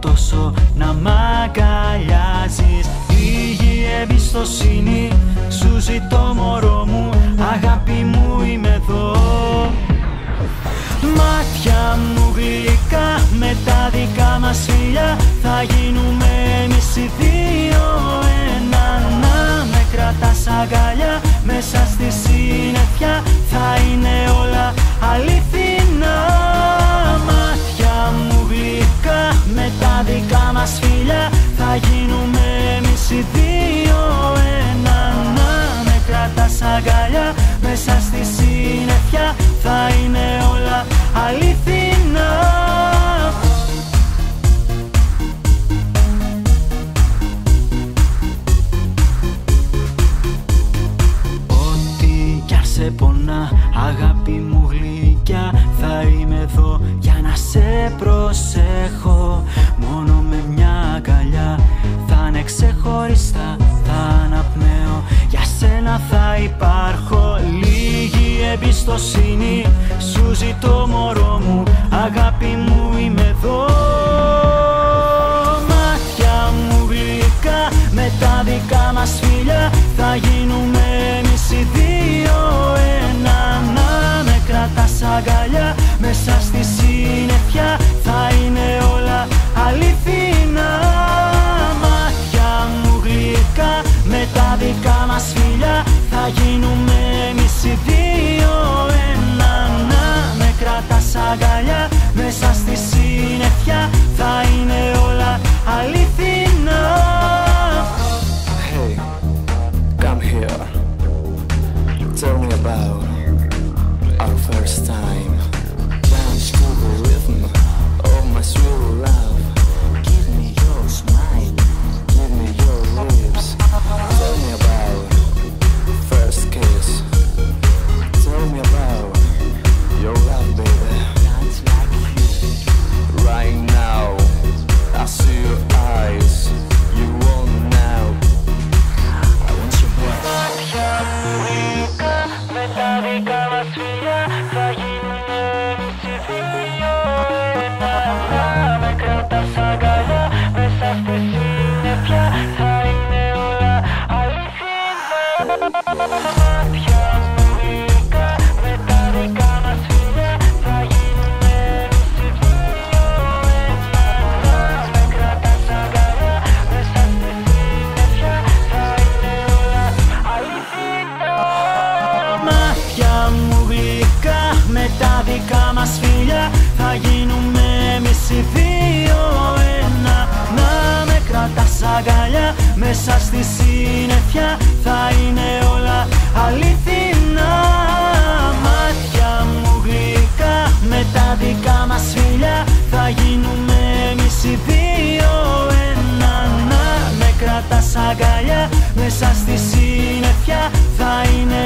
τόσο να μ' αγκαλιάζεις. Λίγη εμπιστοσύνη σου ζητώ μωρό μου, αγάπη μου είμαι εδώ. Μάτια μου γλυκά με τα δικά μας φίλια, θα γίνουμε εμείς οι δύο ένα. Να με κρατάς αγκαλιά μέσα στη συννεφιά, θα είναι όλα αληθινά. Μάτια μου γλυκά με τα δικά μας φίλια, θα γίνουμε εμείς οι δύο ένα. Να με κρατάς αγκαλιά μέσα στη συννεφιά, θα είναι όλα αληθινά. Ό,τι κι αν σε πονά, αγάπη μου γλυκιά, θα είμαι εδώ για να σε προσέχω. Μόνο με μια αγκαλιά θα είναι ξεχωριστά, θα αναπνέω, για σένα θα υπάρχω. Λίγη εμπιστοσύνη σου ζητώ μωρό μου, αγάπη μου είμαι εδώ. Μάτια μου γλυκά με τα δικά μας φίλια, θα γίνουμε εμείς οι δύο ένα. Να με κρατάς αγκαλιά μέσα στη συννεφιά, θα είναι όλα αληθινά. Μάτια μου γλυκά με τα δικά μας φίλια, θα γίνουμε εμείς οι δύο ένα. Να με κρατάς αγκαλιά μέσα στη συννεφιά, θα είναι όλα αληθινά. Hey, come here. Tell me about our first time. Dance to the rhythm of my sweet love. Give me your smile, give me your lips. Tell me about first kiss. Tell me about your love, baby. Dance like you. Right now, I see your eyes. You want now. I want your breath. Μάτια μου γλυκά με τα δικά μας φίλια, θα γίνουμε εμείς οι δύο ένα. Να με κρατάς αγκαλιά μέσα στη συννεφιά, θα είναι όλα αληθινά. Μάτια μου γλυκά με τα δικά μας φίλια, θα γίνουμε εμείς οι δύο ένα. Να με κρατάς αγκαλιά μέσα στη συννεφιά, θα είναι όλα αληθινά. Μάτια μου γλυκά με τα δικά μας φίλια, θα γίνουμε εμείς οι δύο ένα. Να με κρατάς αγκαλιά μέσα στη συννεφιά, θα είναι όλα αληθινά. Μάτια μου γλυκά με τα δικά μας φίλια, θα γίνουμε εμείς οι δύο ένα. Να με κρατάς αγκαλιά μέσα στη συννεφιά, θα είναι